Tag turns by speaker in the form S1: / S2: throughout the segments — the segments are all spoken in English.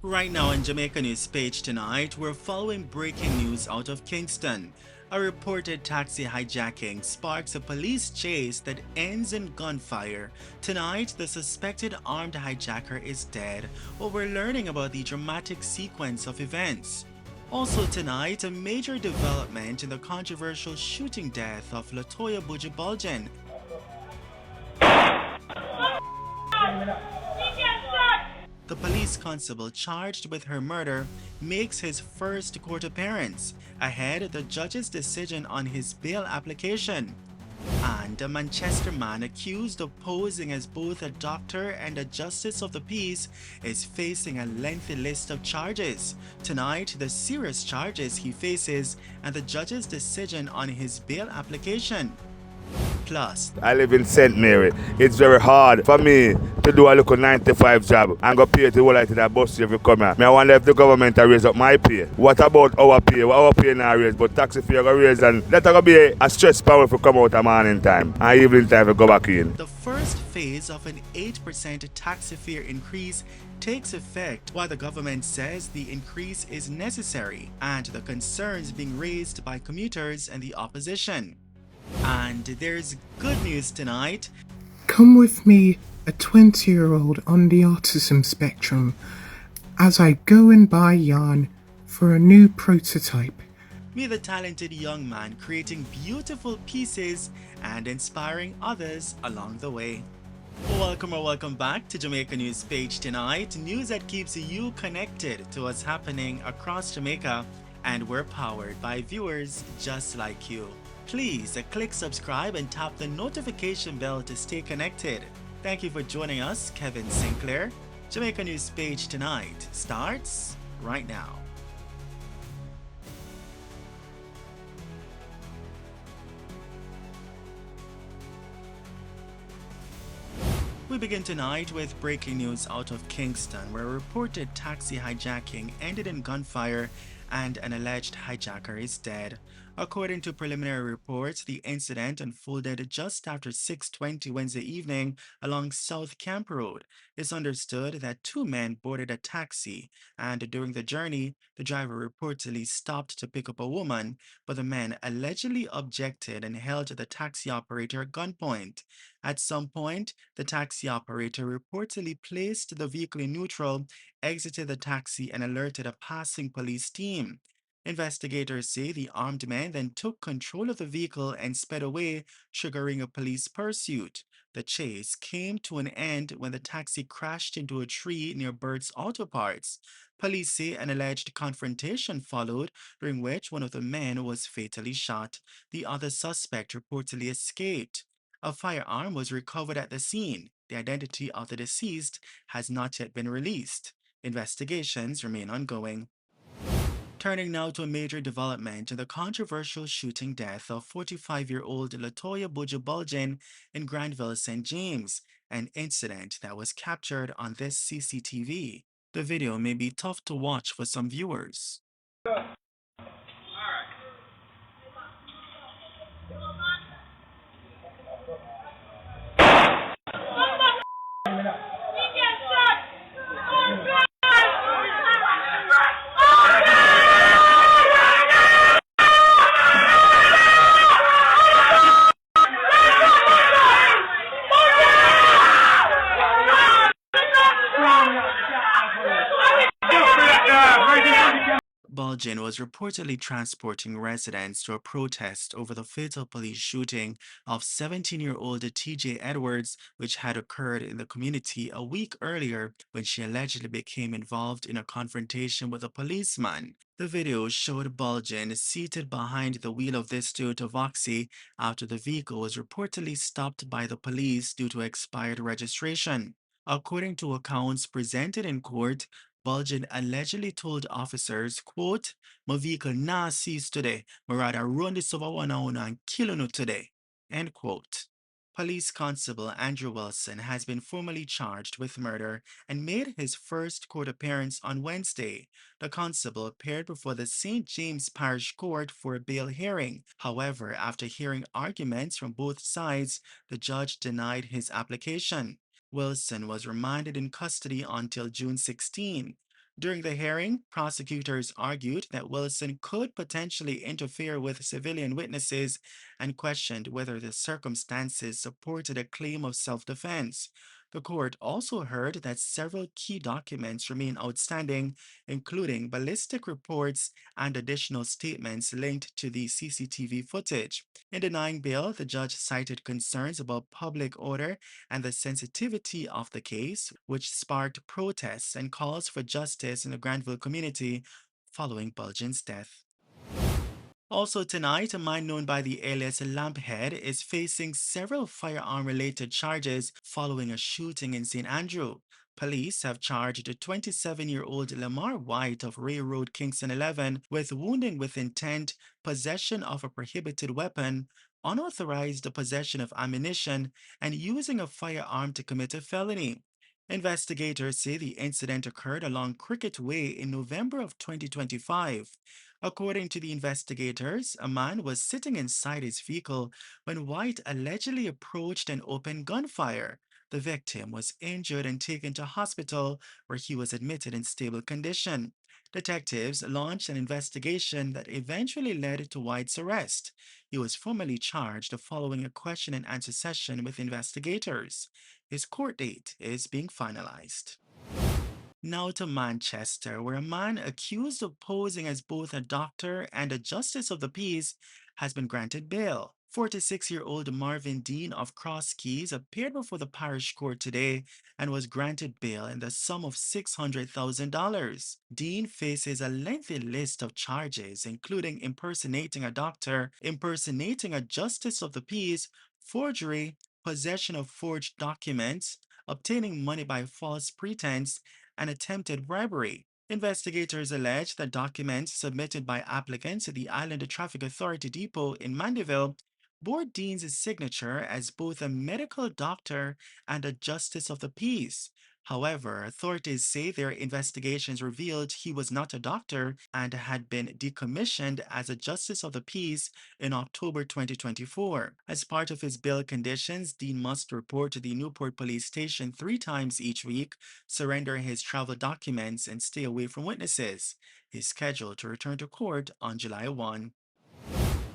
S1: Right now on Jamaica News Page tonight, we're following breaking news out of Kingston. A reported taxi hijacking sparks a police chase that ends in gunfire. Tonight, the suspected armed hijacker is dead, while we're learning about the dramatic sequence of events. Also tonight, a major development in the controversial shooting death of Latoya Bulgin. The police constable charged with her murder makes his first court appearance, ahead of the judge's decision on his bail application. And a Manchester man accused of posing as both a doctor and a justice of the peace is facing a lengthy list of charges. Tonight, the serious charges he faces and the judge's decision on his bail application. Plus,
S2: I live in St. Mary. It's very hard for me to do a little 9 to 5 job and go pay to the whole lot of that bus if you come here. I wonder if the government will raise up my pay. What about our pay? Our pay now raise, but taxi fare will raise, and that will be a stress power if you come out a morning time and evening time if you go back in.
S1: the first phase of an 8% taxi fare increase takes effect, while the government says the increase is necessary and the concerns being raised by commuters and the opposition. And there's good news tonight.
S3: Come with me, a 20-year-old on the autism spectrum, as I go and buy yarn for a new prototype.
S1: Meet the talented young man creating beautiful pieces and inspiring others along the way. Welcome or welcome back to Jamaica News Page tonight, news that keeps you connected to what's happening across Jamaica, and we're powered by viewers just like you. Please click subscribe and tap the notification bell to stay connected. Thank you for joining us, Kevin Sinclair. Jamaica News Page tonight starts right now. We begin tonight with breaking news out of Kingston, where a reported taxi hijacking ended in gunfire and an alleged hijacker is dead. According to preliminary reports, the incident unfolded just after 6:20 Wednesday evening along South Camp Road. It's understood that two men boarded a taxi, and during the journey, the driver reportedly stopped to pick up a woman, but the men allegedly objected and held the taxi operator at gunpoint. At some point, the taxi operator reportedly placed the vehicle in neutral, exited the taxi, and alerted a passing police team. Investigators say the armed man then took control of the vehicle and sped away, triggering a police pursuit. The chase came to an end when the taxi crashed into a tree near Bird's Auto Parts. Police say an alleged confrontation followed, during which one of the men was fatally shot. The other suspect reportedly escaped. A firearm was recovered at the scene. The identity of the deceased has not yet been released. Investigations remain ongoing. Turning now to a major development in the controversial shooting death of 45-year-old Latoya Bulgin in Granville, St. James, an incident that was captured on this CCTV. The video may be tough to watch for some viewers. Bulgin was reportedly transporting residents to a protest over the fatal police shooting of 17-year-old TJ Edwards, which had occurred in the community a week earlier when she allegedly became involved in a confrontation with a policeman. The video showed Bulgin seated behind the wheel of this Toyota Voxy after the vehicle was reportedly stopped by the police due to expired registration. According to accounts presented in court, Bulgin allegedly told officers, quote, "My vehicle nah seize today, but rather run this over one and kill you today," end quote. Police Constable Andrew Wilson has been formally charged with murder and made his first court appearance on Wednesday. The constable appeared before the St. James Parish Court for a bail hearing. However, after hearing arguments from both sides, the judge denied his application. Wilson was remanded in custody until June 16. During the hearing, prosecutors argued that Wilson could potentially interfere with civilian witnesses and questioned whether the circumstances supported a claim of self defense. The court also heard that several key documents remain outstanding, including ballistic reports and additional statements linked to the CCTV footage. In denying bail, the judge cited concerns about public order and the sensitivity of the case, which sparked protests and calls for justice in the Granville community following Bulgin's death. Also tonight, a man known by the alias Lamphead is facing several firearm-related charges following a shooting in St. Andrew. Police have charged a 27-year-old Lamar White of Ray Road, Kingston 11 with wounding with intent, possession of a prohibited weapon, unauthorized possession of ammunition, and using a firearm to commit a felony. Investigators say the incident occurred along Cricket Way in November of 2025. According to the investigators, a man was sitting inside his vehicle when White allegedly approached and opened gunfire. The victim was injured and taken to hospital where he was admitted in stable condition. Detectives launched an investigation that eventually led to White's arrest. He was formally charged following a question and answer session with investigators. His court date is being finalized. Now to Manchester, where a man accused of posing as both a doctor and a justice of the peace has been granted bail. 46-year-old Marvin Dean of Cross Keys appeared before the parish court today and was granted bail in the sum of $600,000. Dean faces a lengthy list of charges, including impersonating a doctor, impersonating a justice of the peace, forgery, possession of forged documents, obtaining money by false pretense, and attempted bribery. Investigators allege that documents submitted by applicants at the Island Traffic Authority Depot in Mandeville bore Dean's signature as both a medical doctor and a justice of the peace. However, authorities say their investigations revealed he was not a doctor and had been decommissioned as a justice of the peace in October 2024. As part of his bail conditions, Dean must report to the Newport Police Station 3 times each week, surrender his travel documents, and stay away from witnesses. He's scheduled to return to court on July 1.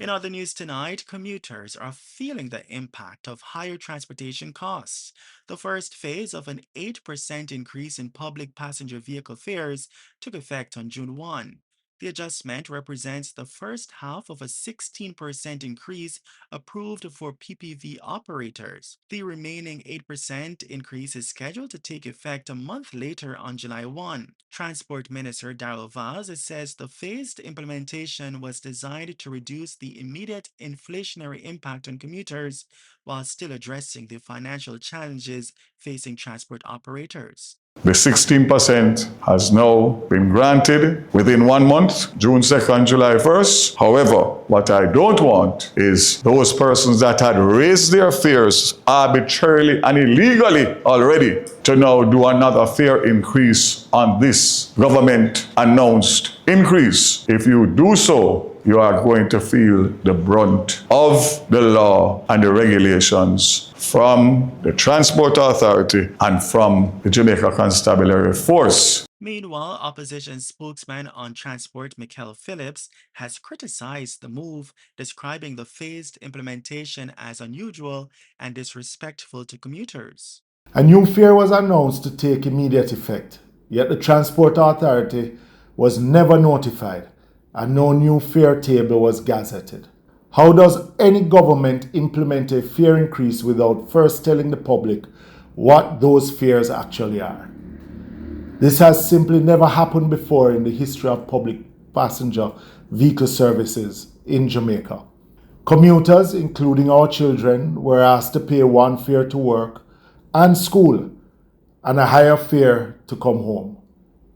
S1: In other news tonight, commuters are feeling the impact of higher transportation costs. The first phase of an 8% increase in public passenger vehicle fares took effect on June 1. The adjustment represents the first half of a 16% increase approved for PPV operators. The remaining 8% increase is scheduled to take effect a month later on July 1. Transport Minister Darrell Vaz says the phased implementation was designed to reduce the immediate inflationary impact on commuters while still addressing the financial challenges facing transport operators.
S4: The 16% has now been granted within 1 month, June 2nd, July 1st. However, what I don't want is those persons that had raised their fares arbitrarily and illegally already to now do another fare increase on this government announced increase. If you do so, you are going to feel the brunt of the law and the regulations from the Transport Authority and from the Jamaica Constabulary Force.
S1: Meanwhile, opposition spokesman on transport Michael Phillips has criticized the move, describing the phased implementation as unusual and disrespectful to commuters.
S5: A new fare was announced to take immediate effect, yet the Transport Authority was never notified and no new fare table was gazetted. How does any government implement a fare increase without first telling the public what those fares actually are? This has simply never happened before in the history of public passenger vehicle services in Jamaica. Commuters, including our children, were asked to pay one fare to work and school and a higher fare to come home.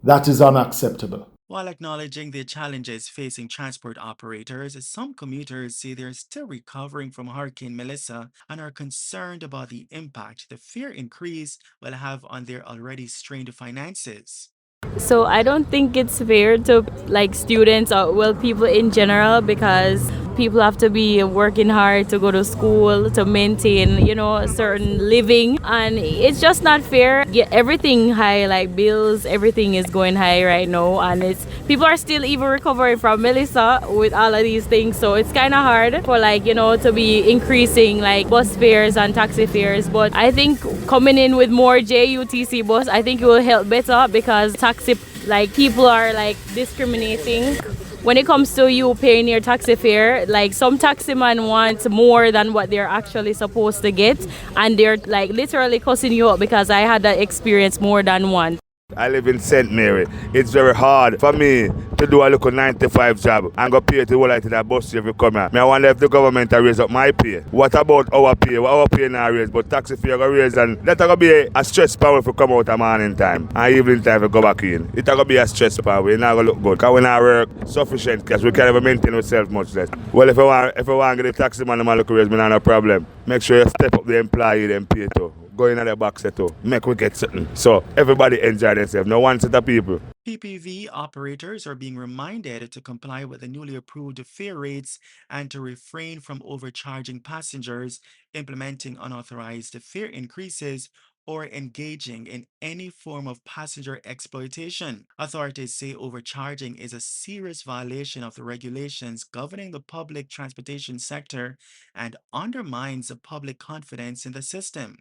S5: That is unacceptable.
S1: While acknowledging the challenges facing transport operators, some commuters say they're still recovering from Hurricane Melissa and are concerned about the impact the fare increase will have on their already strained finances.
S6: So I don't think it's fair to students or people in general, because people have to be working hard to go to school, to maintain, you know, a certain living. And it's just not fair. Get everything high, like bills, everything is going high right now. And it's people are still even recovering from Melissa with all of these things. So it's kind of hard for, like, you know, to be increasing like bus fares and taxi fares. But I think coming in with more JUTC bus, I think it will help better, because taxi, like, people are like discriminating when it comes to you paying your taxi fare. Like, some taxi man want more than what they're actually supposed to get, and they're like literally cussing you out, because I had that experience more than once.
S2: I live in St. Mary. It's very hard for me to do a little 9 to 5 job and go pay the whole lot of that bus every come here. I wonder if the government will raise up my pay. What about our pay? Our pay now raise, but taxi fare go raise, and that will be a stress power if we come out at morning time and evening time we go back in. It will be a stress power. It's not going to look good, because we not work sufficient, because we can't even maintain ourselves much less. Well, if I want to get the taxi man to look raise, me not no problem. Make sure you step up the employee them pay too. Go in at the box too. Make we get something. So everybody enjoy themselves. No one set of people.
S1: PPV operators are being reminded to comply with the newly approved fare rates and to refrain from overcharging passengers, implementing unauthorized fare increases, or engaging in any form of passenger exploitation. Authorities say overcharging is a serious violation of the regulations governing the public transportation sector and undermines the public confidence in the system.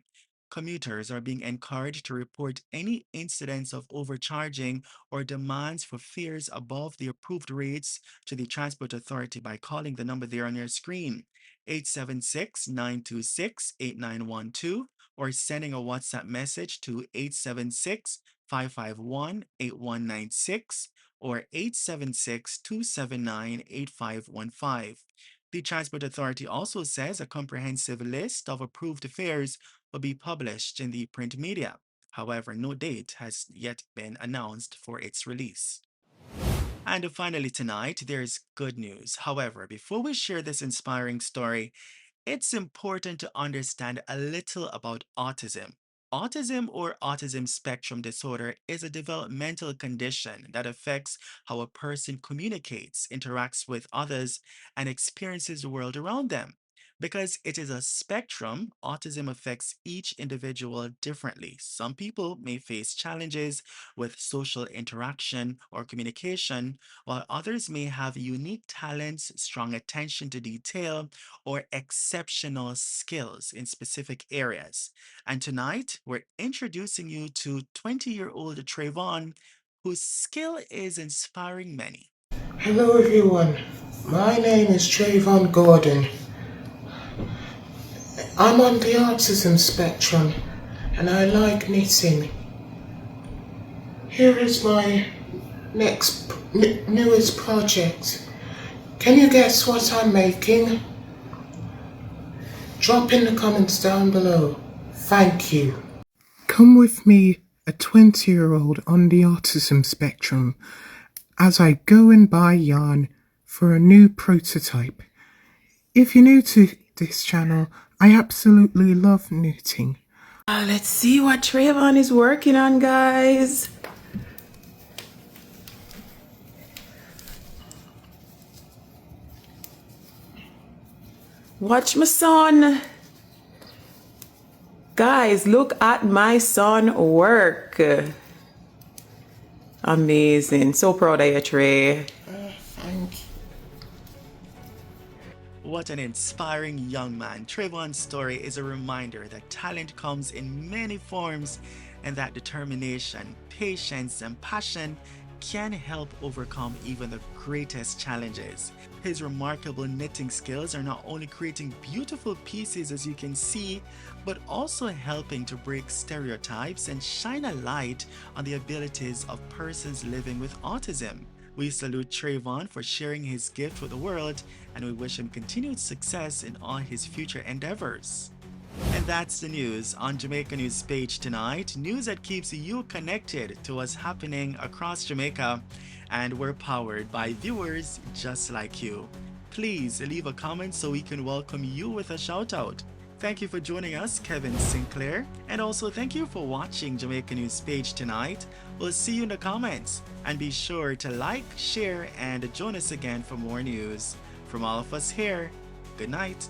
S1: Commuters are being encouraged to report any incidents of overcharging or demands for fares above the approved rates to the Transport Authority by calling the number there on your screen, 876-926-8912, or sending a WhatsApp message to 876-551-8196 or 876-279-8515. The Transport Authority also says a comprehensive list of approved fares will be published in the print media. However, no date has yet been announced for its release. And finally, tonight, there's good news. However, before we share this inspiring story, it's important to understand a little about autism. Autism, or autism spectrum disorder, is a developmental condition that affects how a person communicates, interacts with others, and experiences the world around them. Because it is a spectrum, autism affects each individual differently. Some people may face challenges with social interaction or communication, while others may have unique talents, strong attention to detail, or exceptional skills in specific areas. And tonight, we're introducing you to 20-year-old Trayvon, whose skill is inspiring many.
S3: Hello everyone, my name is Trayvon Gordon. I'm on the autism spectrum and I like knitting. Here is my newest project. Can you guess what I'm making? Drop in the comments down below. Thank you. Come with me, a 20-year-old on the autism spectrum, as I go and buy yarn for a new prototype. If you're new to this channel, I absolutely love knitting.
S7: Let's see what Trayvon is working on, guys. Watch my son. Guys, look at my son work. Amazing. So proud of you, Trey.
S3: Thank you.
S1: What an inspiring young man. Trayvon's story is a reminder that talent comes in many forms and that determination, patience, and passion can help overcome even the greatest challenges. His remarkable knitting skills are not only creating beautiful pieces, as you can see, but also helping to break stereotypes and shine a light on the abilities of persons living with autism. We salute Trayvon for sharing his gift with the world, and we wish him continued success in all his future endeavors. And that's the news on Jamaica News Page tonight. News that keeps you connected to what's happening across Jamaica, and we're powered by viewers just like you. Please leave a comment so we can welcome you with a shout out. Thank you for joining us, Kevin Sinclair, and also thank you for watching Jamaica News Page tonight. We'll see you in the comments, and be sure to like, share, and join us again for more news. From all of us here, good night.